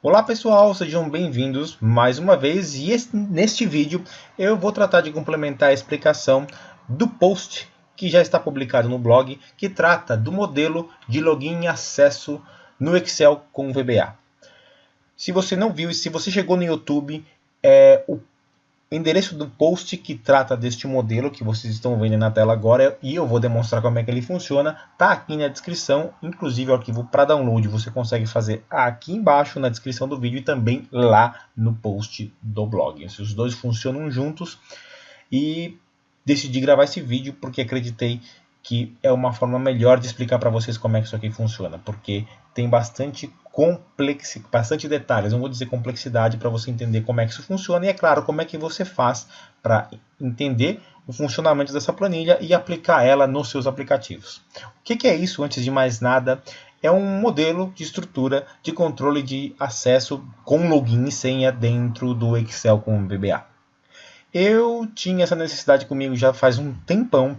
Olá pessoal, sejam bem-vindos mais uma vez e neste vídeo eu vou tratar de complementar a explicação do post que já está publicado no blog que trata do modelo de login e acesso no Excel com o VBA. Se você não viu e se você chegou no YouTube, o endereço do post que trata deste modelo que vocês estão vendo na tela agora e eu vou demonstrar como é que ele funciona, está aqui na descrição, inclusive o arquivo para download você consegue fazer aqui embaixo na descrição do vídeo e também lá no post do blog. Os dois funcionam juntos e decidi gravar esse vídeo porque acreditei que é uma forma melhor de explicar para vocês como é que isso aqui funciona, porque tem bastante detalhes, não vou dizer complexidade, para você entender como é que isso funciona e, é claro, como é que você faz para entender o funcionamento dessa planilha e aplicar ela nos seus aplicativos. O que é isso, antes de mais nada? É um modelo de estrutura de controle de acesso com login e senha dentro do Excel com o VBA. Eu tinha essa necessidade comigo já faz um tempão.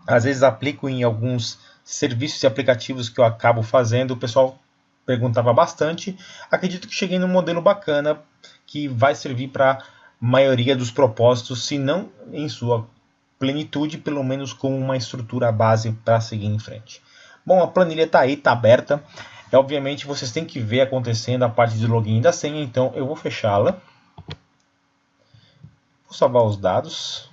Às vezes aplico em alguns serviços e aplicativos que eu acabo fazendo. O pessoal perguntava bastante. Acredito que cheguei num modelo bacana que vai servir para a maioria dos propósitos, se não em sua plenitude, pelo menos com uma estrutura base para seguir em frente. Bom, a planilha está aí, está aberta. Obviamente vocês têm que ver acontecendo a parte de login da senha, então eu vou fechá-la. Vou salvar os dados.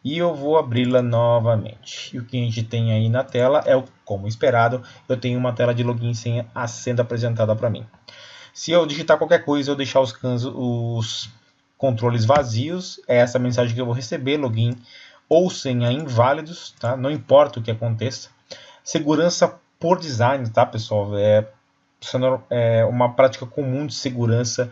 E eu vou abri-la novamente. E o que a gente tem aí na tela é, como esperado, eu tenho uma tela de login e senha sendo apresentada para mim. Se eu digitar qualquer coisa, eu deixar os controles vazios, é essa mensagem que eu vou receber, login ou senha inválidos, tá? Não importa o que aconteça. Segurança por design, tá, pessoal? É uma prática comum de segurança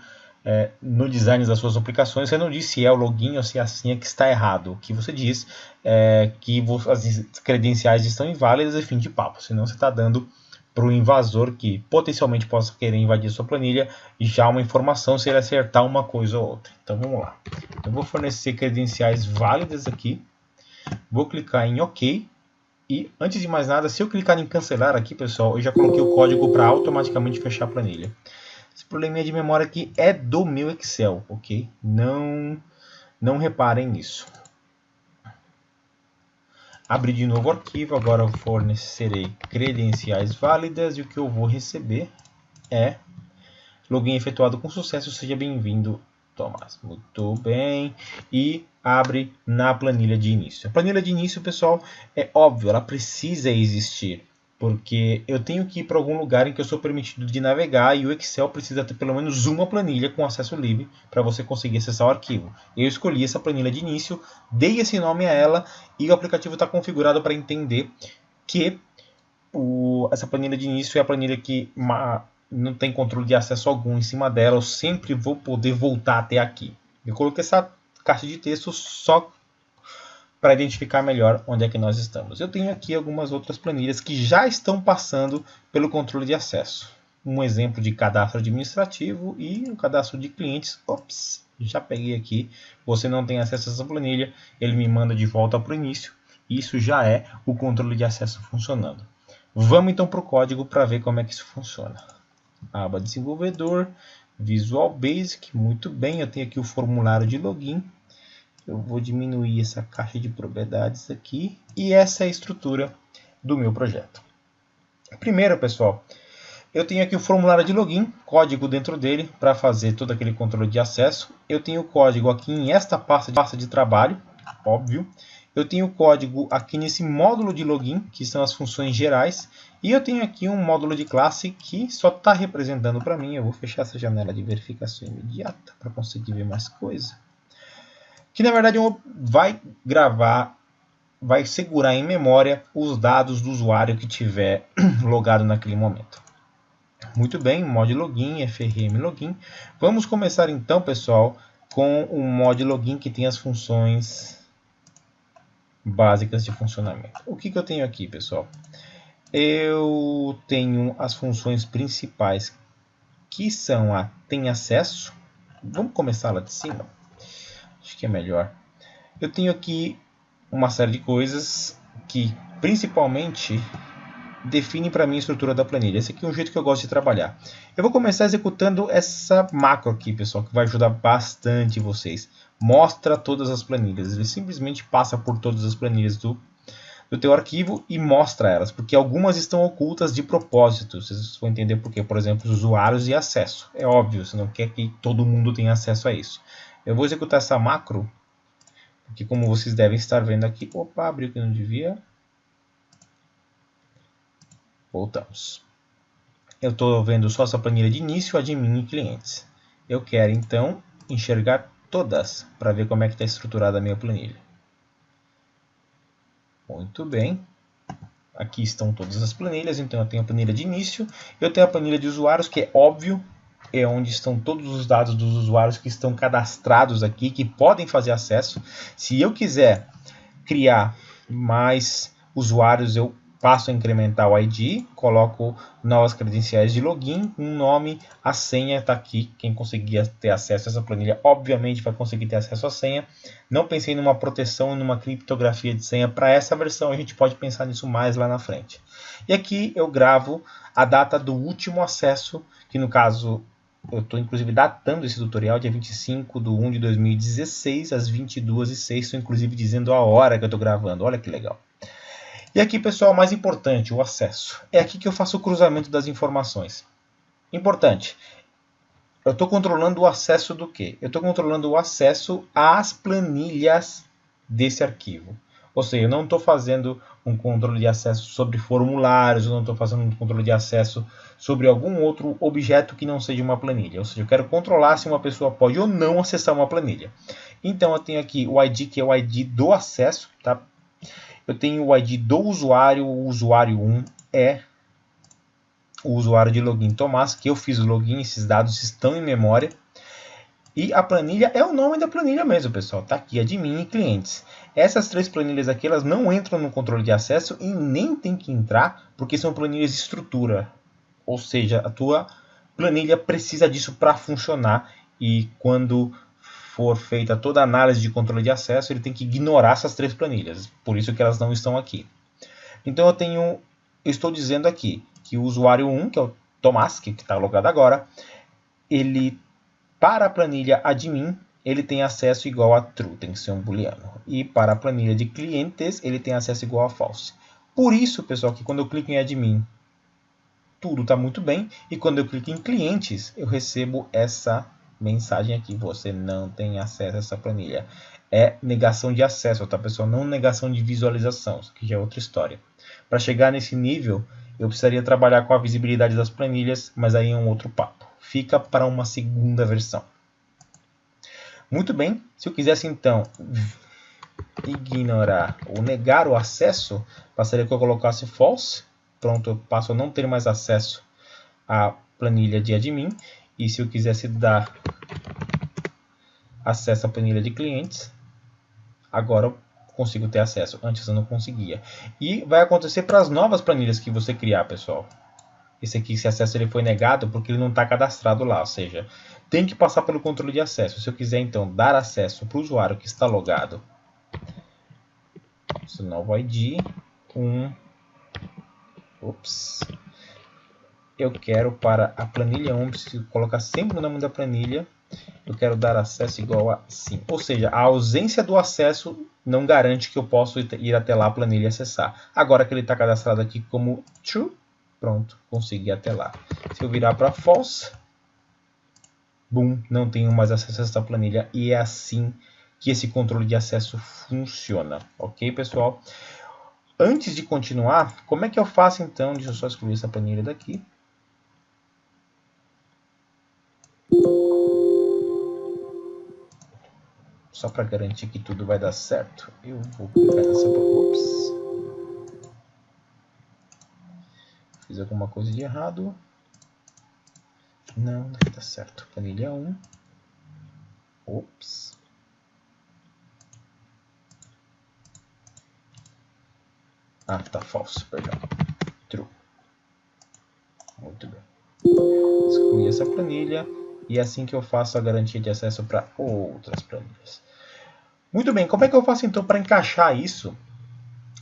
no design das suas aplicações. Você não diz se é o login ou se é a senha que está errado. O que você diz é que as credenciais estão inválidas e fim de papo. Senão você está dando para o invasor que potencialmente possa querer invadir sua planilha já uma informação se ele acertar uma coisa ou outra. Então vamos lá. Eu vou fornecer credenciais válidas aqui. Vou clicar em OK. E antes de mais nada, se eu clicar em cancelar aqui, pessoal, eu já coloquei o código para automaticamente fechar a planilha. Esse probleminha de memória aqui é do meu Excel, ok? Não reparem nisso. Abri de novo o arquivo, agora eu fornecerei credenciais válidas e o que eu vou receber é login efetuado com sucesso, seja bem-vindo, Tomás. Muito bem. E abre na planilha de início. A planilha de início, pessoal, é óbvio, ela precisa existir. Porque eu tenho que ir para algum lugar em que eu sou permitido de navegar e o Excel precisa ter pelo menos uma planilha com acesso livre para você conseguir acessar o arquivo. Eu escolhi essa planilha de início, dei esse nome a ela e o aplicativo está configurado para entender que essa planilha de início é a planilha que não tem controle de acesso algum em cima dela. Eu sempre vou poder voltar até aqui. Eu coloquei essa caixa de texto só para identificar melhor onde é que nós estamos. Eu tenho aqui algumas outras planilhas que já estão passando pelo controle de acesso. Um exemplo de cadastro administrativo e um cadastro de clientes. Ops, já peguei aqui. Você não tem acesso a essa planilha, ele me manda de volta para o início. Isso já é o controle de acesso funcionando. Vamos então para o código para ver como é que isso funciona. Aba desenvolvedor, Visual Basic, muito bem. Eu tenho aqui o formulário de login. Eu vou diminuir essa caixa de propriedades aqui. E essa é a estrutura do meu projeto. Primeiro, pessoal, eu tenho aqui o formulário de login, código dentro dele para fazer todo aquele controle de acesso. Eu tenho o código aqui em esta pasta de trabalho, óbvio. Eu tenho o código aqui nesse módulo de login, que são as funções gerais. E eu tenho aqui um módulo de classe que só está representando para mim. Eu vou fechar essa janela de verificação imediata para conseguir ver mais coisa. Que na verdade vai segurar em memória os dados do usuário que tiver logado naquele momento. Muito bem, mod login, FRM login. Vamos começar então, pessoal, com o mod login que tem as funções básicas de funcionamento. O que eu tenho aqui, pessoal? Eu tenho as funções principais que são a tem acesso. Vamos começar lá de cima. Acho que é melhor. Eu tenho aqui uma série de coisas que principalmente define para mim a estrutura da planilha. Esse aqui é um jeito que eu gosto de trabalhar. Eu vou começar executando essa macro aqui, pessoal, que vai ajudar bastante vocês. Mostra todas as planilhas. Ele simplesmente passa por todas as planilhas do teu arquivo e mostra elas, porque algumas estão ocultas de propósito. Vocês vão entender por quê. Por exemplo, os usuários e acesso. É óbvio, você não quer que todo mundo tenha acesso a isso. Eu vou executar essa macro, porque como vocês devem estar vendo aqui... Opa, abriu que não devia. Voltamos. Eu estou vendo só essa planilha de início, admin e clientes. Eu quero, então, enxergar todas, para ver como é que está estruturada a minha planilha. Muito bem. Aqui estão todas as planilhas, então eu tenho a planilha de início. Eu tenho a planilha de usuários, que é óbvio, é onde estão todos os dados dos usuários que estão cadastrados aqui, que podem fazer acesso. Se eu quiser criar mais usuários, eu passo a incrementar o ID, coloco novas credenciais de login, um nome, a senha está aqui. Quem conseguir ter acesso a essa planilha, obviamente vai conseguir ter acesso à senha. Não pensei numa proteção, numa criptografia de senha para essa versão, a gente pode pensar nisso mais lá na frente. E aqui eu gravo a data do último acesso, que no caso eu estou inclusive datando esse tutorial, dia 25/1/2016, às 22h06, estou inclusive dizendo a hora que eu estou gravando, olha que legal. E aqui, pessoal, mais importante, o acesso. É aqui que eu faço o cruzamento das informações. Importante, eu estou controlando o acesso do quê? Eu estou controlando o acesso às planilhas desse arquivo. Ou seja, eu não estou fazendo um controle de acesso sobre formulários, eu não estou fazendo um controle de acesso sobre algum outro objeto que não seja uma planilha. Ou seja, eu quero controlar se uma pessoa pode ou não acessar uma planilha. Então, eu tenho aqui o ID, que é o ID do acesso, tá? Eu tenho o ID do usuário, o usuário 1 é o usuário de login Tomás, que eu fiz o login, esses dados estão em memória. E a planilha é o nome da planilha mesmo, pessoal. Está aqui, admin e clientes. Essas três planilhas aqui, elas não entram no controle de acesso e nem tem que entrar, porque são planilhas de estrutura. Ou seja, a tua planilha precisa disso para funcionar. E quando for feita toda a análise de controle de acesso, ele tem que ignorar essas três planilhas. Por isso que elas não estão aqui. Então eu estou dizendo aqui que o usuário 1, que é o Tomás, que está logado agora, ele, para a planilha admin, ele tem acesso igual a true, tem que ser um booleano. E para a planilha de clientes, ele tem acesso igual a false. Por isso, pessoal, que quando eu clico em admin, tudo está muito bem. E quando eu clico em clientes, eu recebo essa mensagem aqui: você não tem acesso a essa planilha. É negação de acesso, tá, pessoal? Não negação de visualização, isso aqui já é outra história. Para chegar nesse nível, eu precisaria trabalhar com a visibilidade das planilhas, mas aí é um outro papo. Fica para uma segunda versão. Muito bem, se eu quisesse então ignorar ou negar o acesso, bastaria que eu colocasse false. Pronto, eu passo a não ter mais acesso à planilha de admin. E se eu quisesse dar acesso à planilha de clientes, agora eu consigo ter acesso. Antes eu não conseguia. E vai acontecer para as novas planilhas que você criar, pessoal. Esse aqui, esse acesso ele foi negado porque ele não está cadastrado lá. Ou seja, tem que passar pelo controle de acesso. Se eu quiser, então, dar acesso para o usuário que está logado, esse novo ID, eu quero para a planilha 1, preciso colocar sempre o nome da planilha, eu quero dar acesso igual a sim. Ou seja, a ausência do acesso não garante que eu possa ir até lá a planilha e acessar. Agora que ele está cadastrado aqui como true, pronto, consegui ir até lá. Se eu virar para false, boom, não tenho mais acesso a essa planilha. E é assim que esse controle de acesso funciona. Ok, pessoal? Antes de continuar, como é que eu faço então? Deixa eu só excluir essa planilha daqui. Só para garantir que tudo vai dar certo, eu vou clicar nessa... Ops. Fiz alguma coisa de errado. Não, deve estar certo. Planilha 1. Ops. Ah, tá falso, perdão. True. Muito bem. Excluí essa planilha. E é assim que eu faço a garantia de acesso para outras planilhas. Muito bem, como é que eu faço então para encaixar isso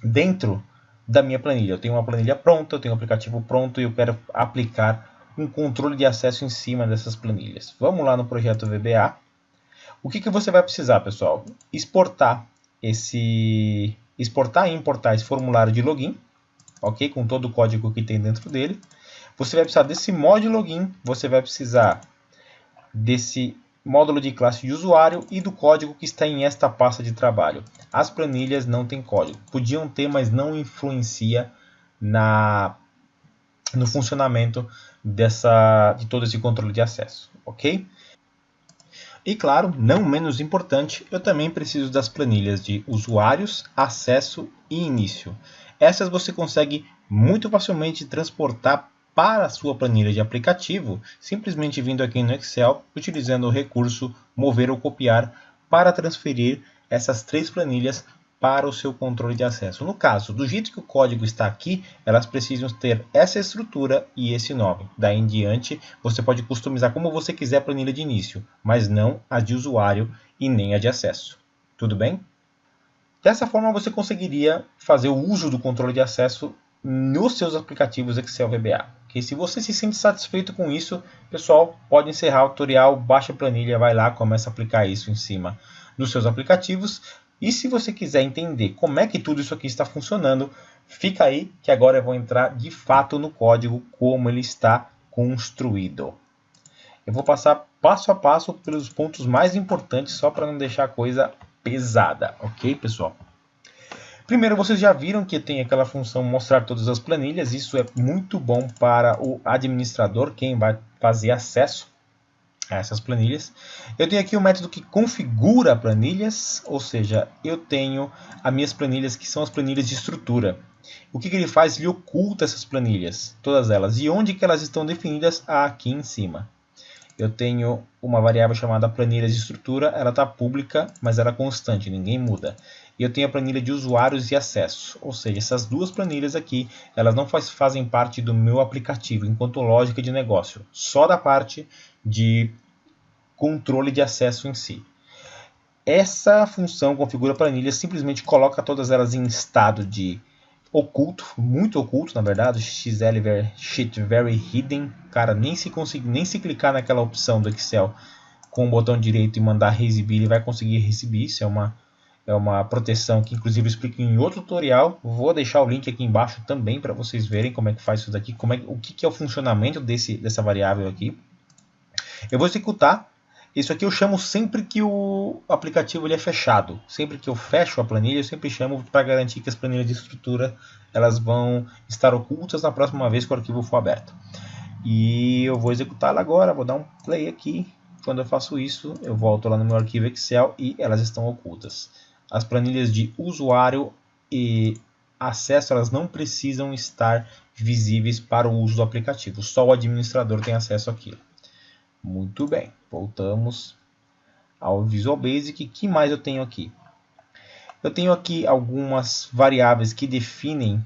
dentro da minha planilha. Eu tenho uma planilha pronta, eu tenho um aplicativo pronto e eu quero aplicar um controle de acesso em cima dessas planilhas. Vamos lá no projeto VBA. O que você vai precisar, pessoal? Exportar e importar esse formulário de login, ok? Com todo o código que tem dentro dele. Você vai precisar desse mod login, você vai precisar desse módulo de classe de usuário e do código que está em esta pasta de trabalho. As planilhas não têm código. Podiam ter, mas não influencia no funcionamento de todo esse controle de acesso, ok? E claro, não menos importante, eu também preciso das planilhas de usuários, acesso e início. Essas você consegue muito facilmente transportar para a sua planilha de aplicativo, simplesmente vindo aqui no Excel, utilizando o recurso mover ou copiar para transferir essas 3 planilhas para o seu controle de acesso. No caso, do jeito que o código está aqui, elas precisam ter essa estrutura e esse nome. Daí em diante, você pode customizar como você quiser a planilha de início, mas não a de usuário e nem a de acesso. Tudo bem? Dessa forma, você conseguiria fazer o uso do controle de acesso nos seus aplicativos Excel VBA. Okay? Se você se sente satisfeito com isso, pessoal, pode encerrar o tutorial, baixa a planilha, vai lá, começa a aplicar isso em cima dos seus aplicativos. E se você quiser entender como é que tudo isso aqui está funcionando, fica aí que agora eu vou entrar de fato no código, como ele está construído. Eu vou passar passo a passo pelos pontos mais importantes, só para não deixar a coisa pesada, ok, pessoal? Primeiro, vocês já viram que tem aquela função mostrar todas as planilhas. Isso é muito bom para o administrador, quem vai fazer acesso a essas planilhas. Eu tenho aqui o método que configura planilhas, ou seja, eu tenho as minhas planilhas que são as planilhas de estrutura. O que ele faz? Ele oculta essas planilhas, todas elas. E onde que elas estão definidas? Aqui em cima. Eu tenho uma variável chamada planilhas de estrutura, ela está pública, mas ela é constante, ninguém muda. E eu tenho a planilha de usuários e acesso, ou seja, essas duas planilhas aqui, elas não fazem parte do meu aplicativo, enquanto lógica de negócio, só da parte de controle de acesso em si. Essa função configura planilhas, simplesmente coloca todas elas em estado de oculto, muito oculto na verdade, sheet very hidden, cara, nem se clicar naquela opção do Excel com o botão direito e mandar exibir, ele vai conseguir exibir. Isso é uma proteção que inclusive eu explico em outro tutorial. Vou deixar o link aqui embaixo também para vocês verem como é que faz isso daqui, o que é o funcionamento dessa variável aqui. Eu vou executar. Isso aqui eu chamo sempre que o aplicativo ele é fechado. Sempre que eu fecho a planilha, eu sempre chamo para garantir que as planilhas de estrutura elas vão estar ocultas na próxima vez que o arquivo for aberto. E eu vou executá-la agora, vou dar um play aqui. Quando eu faço isso, eu volto lá no meu arquivo Excel e elas estão ocultas. As planilhas de usuário e acesso elas não precisam estar visíveis para o uso do aplicativo. Só o administrador tem acesso àquilo. Muito bem, voltamos ao Visual Basic. O que mais eu tenho aqui? Eu tenho aqui algumas variáveis que definem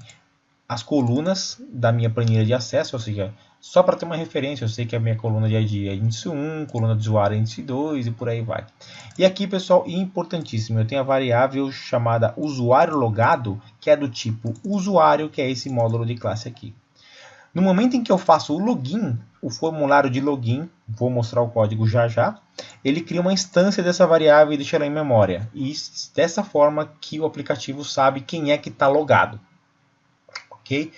as colunas da minha planilha de acesso, ou seja, só para ter uma referência, eu sei que a minha coluna de ID é índice 1, coluna de usuário é índice 2 e por aí vai. E aqui, pessoal, importantíssimo, eu tenho a variável chamada usuário logado, que é do tipo usuário, que é esse módulo de classe aqui. No momento em que eu faço o login, o formulário de login, vou mostrar o código já já, ele cria uma instância dessa variável e deixa ela em memória. E dessa forma que o aplicativo sabe quem é que está logado. Ok?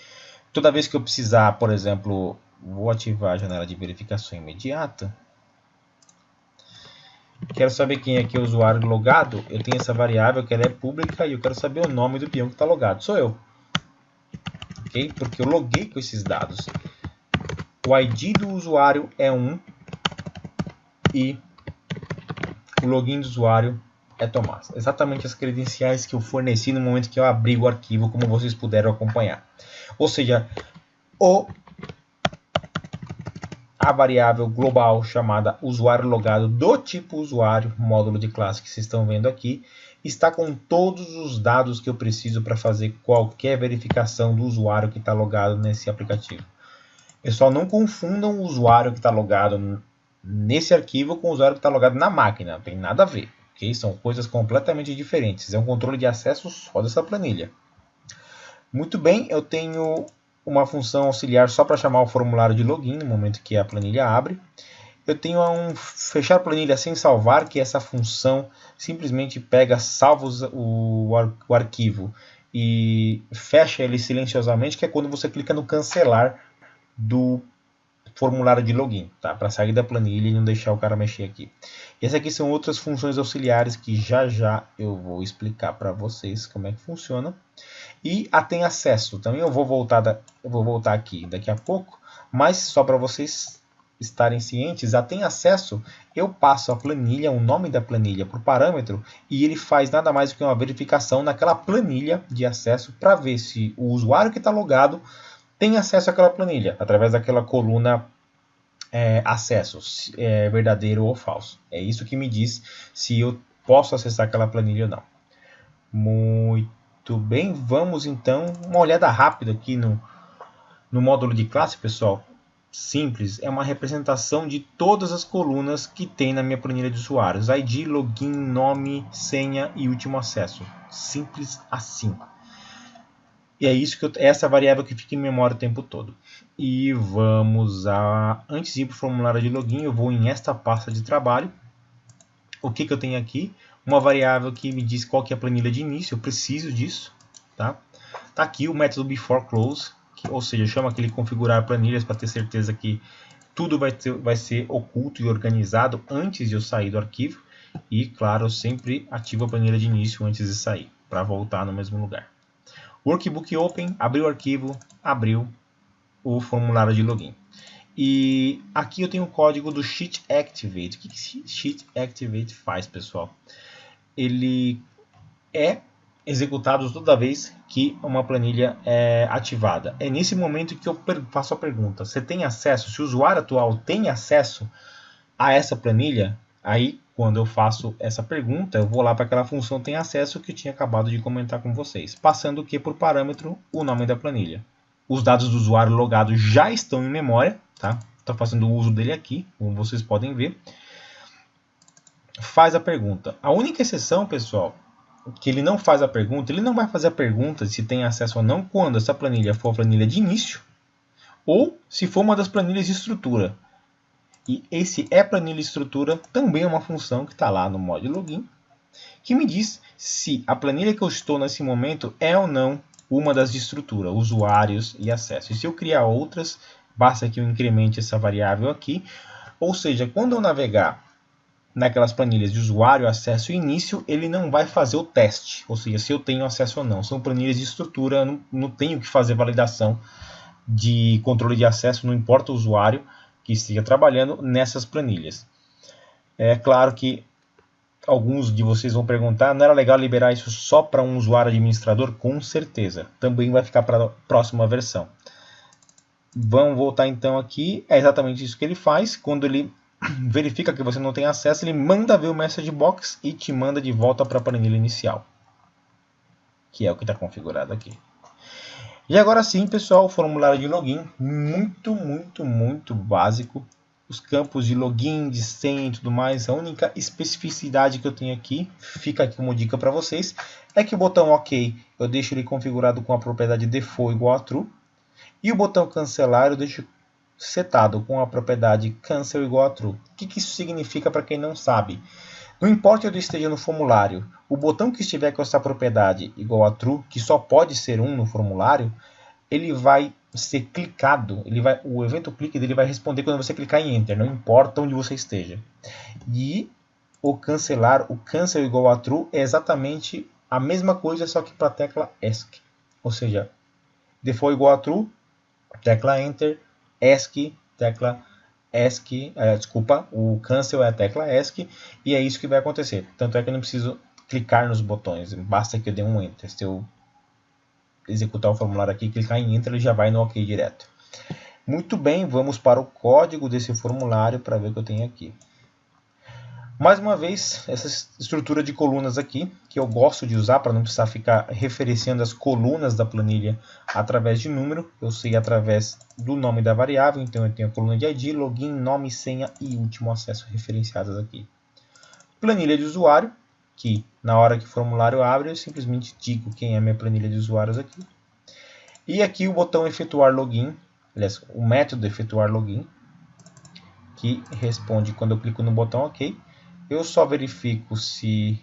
Toda vez que eu precisar, por exemplo, vou ativar a janela de verificação imediata. Quero saber quem é que é o usuário logado. Eu tenho essa variável que ela é pública e eu quero saber o nome do peão que está logado. Sou eu. Okay? Porque eu loguei com esses dados. O ID do usuário é 1 e o login do usuário é Tomás. Exatamente as credenciais que eu forneci no momento que eu abri o arquivo, como vocês puderam acompanhar. Ou seja, a variável global chamada usuário logado do tipo usuário, módulo de classe que vocês estão vendo aqui, está com todos os dados que eu preciso para fazer qualquer verificação do usuário que está logado nesse aplicativo. Pessoal, não confundam o usuário que está logado nesse arquivo com o usuário que está logado na máquina. Não tem nada a ver. Okay? São coisas completamente diferentes. É um controle de acesso só dessa planilha. Muito bem, eu tenho uma função auxiliar só para chamar o formulário de login no momento que a planilha abre. Eu tenho um fechar planilha sem salvar, que essa função simplesmente pega, salva o arquivo e fecha ele silenciosamente, que é quando você clica no cancelar do formulário de login, tá? Para sair da planilha e não deixar o cara mexer aqui. Essas aqui são outras funções auxiliares que já já eu vou explicar para vocês como é que funciona. E a tem acesso, também eu vou voltar aqui daqui a pouco, mas só para vocês estarem cientes, a tem acesso, eu passo a planilha, o nome da planilha para o parâmetro e ele faz nada mais do que uma verificação naquela planilha de acesso para ver se o usuário que está logado tem acesso àquela planilha, através daquela coluna acesso, verdadeiro ou falso. É isso que me diz se eu posso acessar aquela planilha ou não. Muito bem, vamos então uma olhada rápida aqui no módulo de classe, pessoal. Simples, é uma representação de todas as colunas que tem na minha planilha de usuários. ID, login, nome, senha e último acesso. Simples assim. E é isso essa variável que fica em memória o tempo todo. E vamos antes de ir para o formulário de login, eu vou em esta pasta de trabalho. O que eu tenho aqui? Uma variável que me diz qual que é a planilha de início, eu preciso disso. Tá aqui o método beforeClose, ou seja, chama aquele configurar planilhas para ter certeza que tudo vai ser oculto e organizado antes de eu sair do arquivo. E, claro, eu sempre ativo a planilha de início antes de sair, para voltar no mesmo lugar. Workbook Open, abriu o arquivo, abriu o formulário de login. E aqui eu tenho o código do Sheet Activate. O que Sheet Activate faz, pessoal? Ele é executado toda vez que uma planilha é ativada. É nesse momento que eu faço a pergunta: você tem acesso? Se o usuário atual tem acesso a essa planilha, aí quando eu faço essa pergunta, eu vou lá para aquela função tem acesso que eu tinha acabado de comentar com vocês, passando o que por parâmetro o nome da planilha. Os dados do usuário logado já estão em memória, tá? Estou fazendo o uso dele aqui, como vocês podem ver. Faz a pergunta. A única exceção, pessoal, que ele não faz a pergunta, ele não vai fazer a pergunta se tem acesso ou não quando essa planilha for a planilha de início ou se for uma das planilhas de estrutura. E esse planilha estrutura também é uma função que está lá no módulo login, que me diz se a planilha que eu estou nesse momento é ou não uma das de estrutura, usuários e acesso. E se eu criar outras, basta que eu incremente essa variável aqui. Ou seja, quando eu navegar naquelas planilhas de usuário, acesso e início, ele não vai fazer o teste. Ou seja, se eu tenho acesso ou não. São planilhas de estrutura, não tenho que fazer validação de controle de acesso, não importa o usuário que esteja trabalhando nessas planilhas. É claro que alguns de vocês vão perguntar, não era legal liberar isso só para um usuário administrador? Com certeza, também vai ficar para a próxima versão. Vamos voltar então aqui, é exatamente isso que ele faz. Quando ele verifica que você não tem acesso, ele manda ver o message box e te manda de volta para a planilha inicial, que é o que está configurado aqui. E agora sim, pessoal, o formulário de login, muito básico. Os campos de login, de senha e tudo mais, a única especificidade que eu tenho aqui, fica aqui como dica para vocês, é que o botão OK eu deixo ele configurado com a propriedade default igual a true, e o botão cancelar eu deixo setado com a propriedade cancel igual a true. O que isso significa para quem não sabe? Não importa onde esteja no formulário, o botão que estiver com essa propriedade igual a true, que só pode ser um no formulário, ele vai ser clicado, o evento clique dele vai responder quando você clicar em Enter, não importa onde você esteja. E o cancelar, o cancel igual a true, é exatamente a mesma coisa, só que para a tecla ESC. Ou seja, default igual a true, tecla Enter, ESC, tecla ESC, o cancel é a tecla ESC, e é isso que vai acontecer. Tanto é que eu não preciso clicar nos botões, basta que eu dê um Enter. Se eu executar o formulário aqui, clicar em Enter, ele já vai no OK direto. Muito bem, vamos para o código desse formulário para ver o que eu tenho aqui. Mais uma vez, essa estrutura de colunas aqui, que eu gosto de usar para não precisar ficar referenciando as colunas da planilha através de número. Eu sei através do nome da variável, então eu tenho a coluna de ID, login, nome, senha e último acesso referenciadas aqui. Planilha de usuário, que na hora que o formulário abre, eu simplesmente digo quem é a minha planilha de usuários aqui. E aqui o botão efetuar login, aliás, o método efetuar login, que responde quando eu clico no botão OK. Eu só verifico se...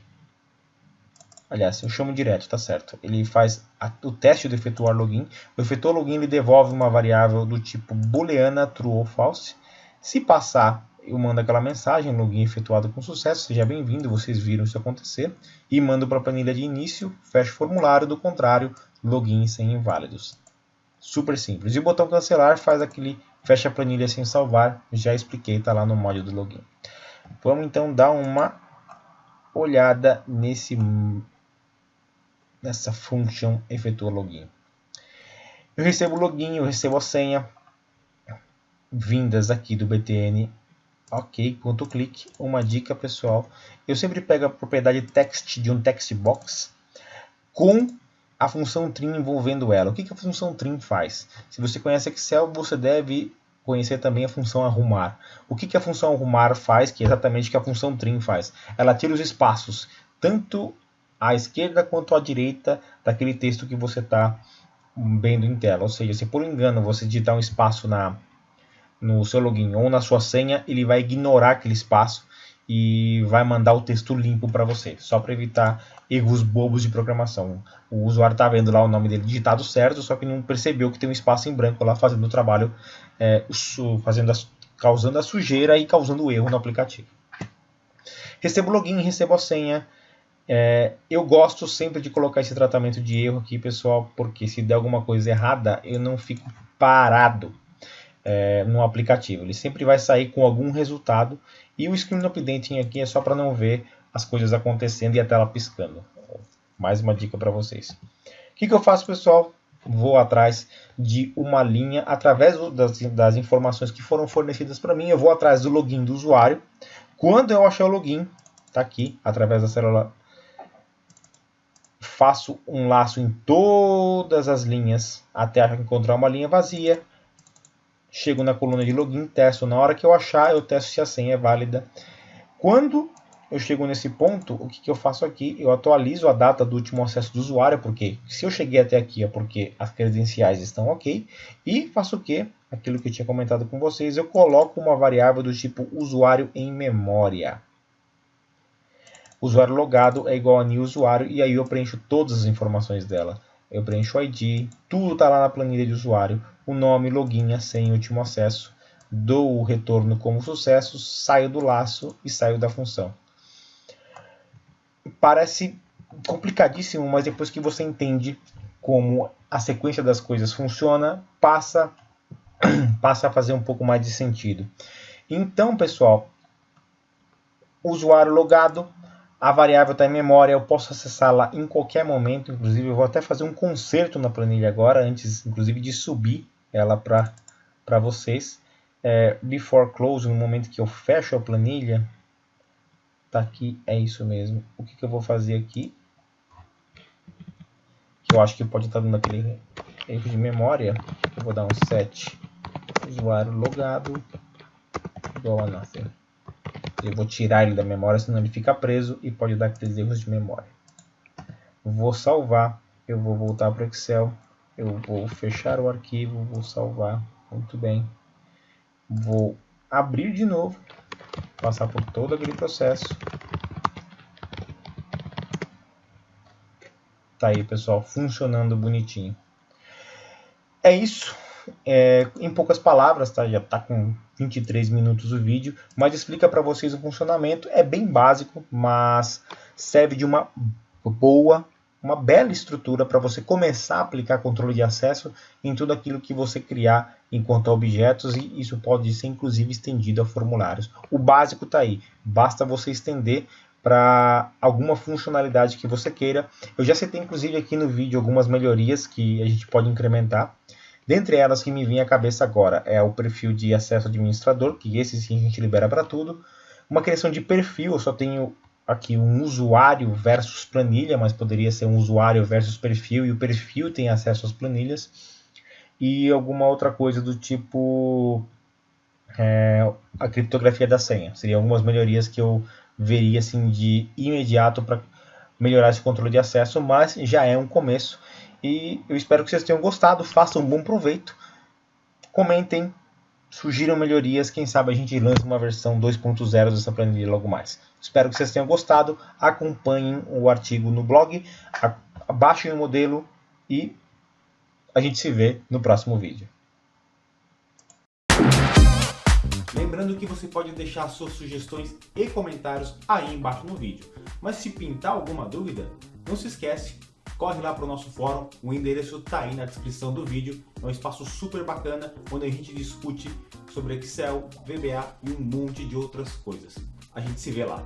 Aliás, eu chamo direto, tá certo. Ele faz o teste do efetuar login. O efetuar login ele devolve uma variável do tipo booleana true ou false. Se passar, eu mando aquela mensagem, login efetuado com sucesso, seja bem-vindo, vocês viram isso acontecer. E mando para a planilha de início, fecho o formulário, do contrário, login sem inválidos. Super simples. E o botão cancelar faz aquele fecha a planilha sem salvar, já expliquei, está lá no módulo do login. Vamos então dar uma olhada nessa função efetua login. Eu recebo o login, eu recebo a senha, vindas aqui do btn, ok, ponto clique. Uma dica pessoal, eu sempre pego a propriedade text de um text box com a função trim envolvendo ela. O que a função trim faz? Se você conhece Excel, você deve conhecer também a função arrumar. O que a função arrumar faz, que é exatamente o que a função trim faz? Ela tira os espaços, tanto à esquerda quanto à direita daquele texto que você está vendo em tela. Ou seja, se por engano você digitar um espaço no seu login ou na sua senha, ele vai ignorar aquele espaço e vai mandar o texto limpo para você, só para evitar erros bobos de programação. O usuário está vendo lá o nome dele digitado certo, só que não percebeu que tem um espaço em branco lá fazendo o trabalho, causando a sujeira e causando o erro no aplicativo. Recebo o login, recebo a senha. Eu gosto sempre de colocar esse tratamento de erro aqui, pessoal, porque se der alguma coisa errada, eu não fico parado no aplicativo. Ele sempre vai sair com algum resultado. E o Screen Updating aqui é só para não ver as coisas acontecendo e a tela piscando. Mais uma dica para vocês. O que eu faço, pessoal? Vou atrás de uma linha, através das informações que foram fornecidas para mim, eu vou atrás do login do usuário. Quando eu achar o login, está aqui, através da célula, faço um laço em todas as linhas até encontrar uma linha vazia. Chego na coluna de login, testo. Na hora que eu achar, eu testo se a senha é válida. Quando eu chego nesse ponto, o que eu faço aqui? Eu atualizo a data do último acesso do usuário, porque se eu cheguei até aqui é porque as credenciais estão ok. E faço o quê? Aquilo que eu tinha comentado com vocês, eu coloco uma variável do tipo usuário em memória. Usuário logado é igual a new usuário, e aí eu preencho todas as informações dela. Eu preencho o ID, tudo está lá na planilha de usuário, o nome, login, a senha, último acesso, dou o retorno como sucesso, saio do laço e saio da função. Parece complicadíssimo, mas depois que você entende como a sequência das coisas funciona, passa a fazer um pouco mais de sentido. Então, pessoal, usuário logado, a variável está em memória, eu posso acessá-la em qualquer momento. Inclusive, eu vou até fazer um conserto na planilha agora, antes inclusive de subir ela para vocês. Before close, no momento que eu fecho a planilha, tá aqui, é isso mesmo. O que eu vou fazer aqui? Que eu acho que pode estar dando aquele erro de memória. Eu vou dar um set usuário logado igual a nothing. Eu vou tirar ele da memória, senão ele fica preso e pode dar aqueles erros de memória. Vou salvar, eu vou voltar para o Excel, eu vou fechar o arquivo, vou salvar, muito bem. Vou abrir de novo, passar por todo aquele processo. Tá aí, pessoal, funcionando bonitinho. É isso. Em poucas palavras, tá? Já está com 23 minutos o vídeo, mas explica para vocês o funcionamento. É bem básico, mas serve de uma bela estrutura para você começar a aplicar controle de acesso em tudo aquilo que você criar enquanto a objetos, e isso pode ser inclusive estendido a formulários. O básico está aí, basta você estender para alguma funcionalidade que você queira. Eu já citei inclusive aqui no vídeo algumas melhorias que a gente pode incrementar. Dentre elas que me vem à cabeça agora é o perfil de acesso administrador, que esse sim a gente libera para tudo. Uma criação de perfil, eu só tenho aqui um usuário versus planilha, mas poderia ser um usuário versus perfil, e o perfil tem acesso às planilhas. E alguma outra coisa do tipo a criptografia da senha. Seriam algumas melhorias que eu veria assim, de imediato para melhorar esse controle de acesso, mas já é um começo. E eu espero que vocês tenham gostado, façam um bom proveito, comentem, sugiram melhorias, quem sabe a gente lança uma versão 2.0 dessa planilha logo mais. Espero que vocês tenham gostado, acompanhem o artigo no blog, baixem o modelo e a gente se vê no próximo vídeo. Lembrando que você pode deixar suas sugestões e comentários aí embaixo no vídeo. Mas se pintar alguma dúvida, não se esquece, corre lá para o nosso fórum, o endereço está aí na descrição do vídeo. É um espaço super bacana, onde a gente discute sobre Excel, VBA e um monte de outras coisas. A gente se vê lá.